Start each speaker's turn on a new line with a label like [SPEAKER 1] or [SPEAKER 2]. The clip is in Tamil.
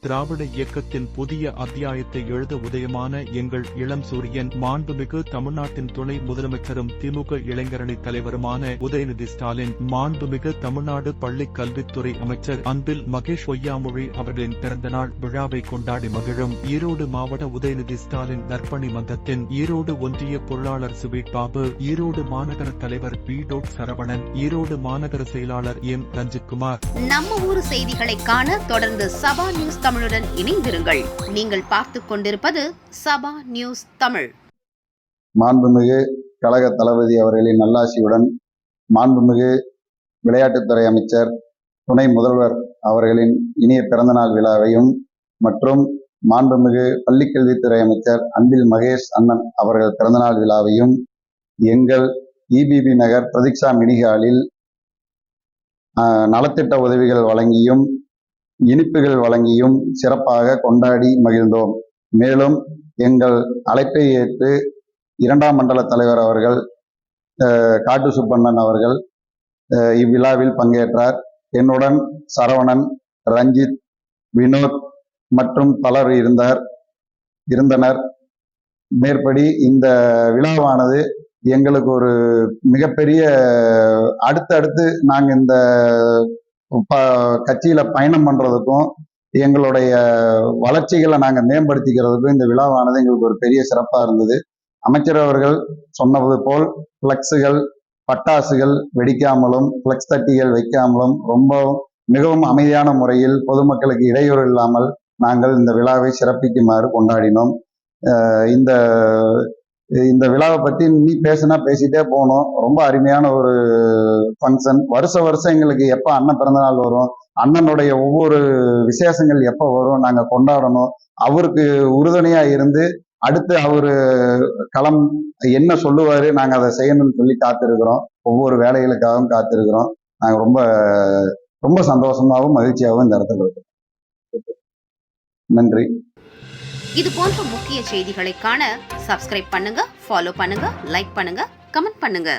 [SPEAKER 1] திராவிட இயக்கத்தின் புதிய அத்தியாயத்தை எழுத உதயமான எங்கள் இளம் சூரியன் மாண்புமிகு தமிழ்நாட்டின் துணை முதலமைச்சரும் திமுக இளைஞரணி தலைவருமான உதயநிதி ஸ்டாலின், மாண்புமிகு தமிழ்நாடு பள்ளிக் கல்வித்துறை அமைச்சர் அன்பில் மகேஷ் பொய்யாமொழி அவர்களின் பிறந்தநாள் விழாவை கொண்டாடி மகிழும் ஈரோடு மாவட்ட உதயநிதி ஸ்டாலின் நற்பணி மன்றத்தின் ஈரோடு ஒன்றிய பொருளாளர் சுபீட் பாபு, ஈரோடு மாநகர தலைவர் பி. சரவணன், ஈரோடு மாநகர செயலாளர் எம். ரஞ்சித்குமார்.
[SPEAKER 2] நம்ம ஊர் செய்திகளை காண தொடர்ந்து சபா நியூஸ் தமிழுடன் இணைந்திருங்கள். நீங்கள் பார்த்துக் கொண்டிருப்பது சபா நியூஸ் தமிழ்.
[SPEAKER 3] மாண்புமிகு கழக தளபதி அவர்களின் நல்லாசியுடன் மாண்புமிகு விளையாட்டுத்துறை அமைச்சர் துணை முதல்வர் அவர்களின் இனிய பிறந்தநாள் விழாவையும் மற்றும் மாண்புமிகு பள்ளிக்கல்வித்துறை அமைச்சர் அன்பில் மகேஷ் அண்ணன் அவர்கள் பிறந்தநாள் விழாவையும் எங்கள் இபிபி நகர் பிரதீக்ஷா மினிஹாலில் நலத்திட்ட உதவிகள் வழங்கியும் இனிப்புகள் வழங்கியும் சிறப்பாக கொண்டாடி மகிழ்ந்தோம். மேலும் எங்கள் அழைப்பை ஏற்று 2ஆம் மண்டல தலைவர் அவர்கள் காட்டு சுப்பண்ணன் அவர்கள் இவ்விழாவில் பங்கேற்றார். என்னுடன் சரவணன், ரஞ்சித், வினோத் மற்றும் பலர் இருந்தனர். மேற்படி இந்த விழாவானது எங்களுக்கு ஒரு மிகப்பெரிய அடுத்தடுத்து நாங்கள் இந்த கட்சியில பயணம் பண்றதுக்கும் எங்களுடைய வளர்ச்சிகளை நாங்கள் மேம்படுத்திக்கிறதுக்கும் இந்த விழாவானது எங்களுக்கு ஒரு பெரிய சிறப்பாக இருந்தது. அமைச்சர் அவர்கள் சொன்னது போல் பிளக்ஸுகள், பட்டாசுகள் வெடிக்காமலும் பிளக்ஸ் தட்டிகள் வைக்காமலும் மிகவும் அமைதியான முறையில் பொதுமக்களுக்கு இடையூறு இல்லாமல் நாங்கள் இந்த விழாவை சிறப்பிக்குமாறு கொண்டாடினோம். இந்த விழாவை பற்றி நீ பேசினா பேசிட்டே போனோம். ரொம்ப அருமையான ஒரு ஃபங்க்ஷன். வருஷம் எங்களுக்கு எப்போ அண்ணன் பிறந்தநாள் வரும், அண்ணனுடைய ஒவ்வொரு விசேஷங்கள் எப்போ வரும், நாங்கள் கொண்டாடணும். அவருக்கு உறுதுணையாக இருந்து அடுத்து அவரு களம் என்ன சொல்லுவாரு, நாங்கள் அதை செய்யணும்னு சொல்லி காத்திருக்கிறோம். ஒவ்வொரு வேலைகளுக்காகவும் காத்திருக்கிறோம். நாங்கள் ரொம்ப ரொம்ப சந்தோஷமாகவும் மகிழ்ச்சியாகவும் இந்த இடத்துல இருக்கோம். நன்றி.
[SPEAKER 2] இது போன்ற முக்கிய செய்திகளை காண சப்ஸ்கிரைப் பண்ணுங்க, ஃபாலோ பண்ணுங்க, லைக் பண்ணுங்க, கமெண்ட் பண்ணுங்க.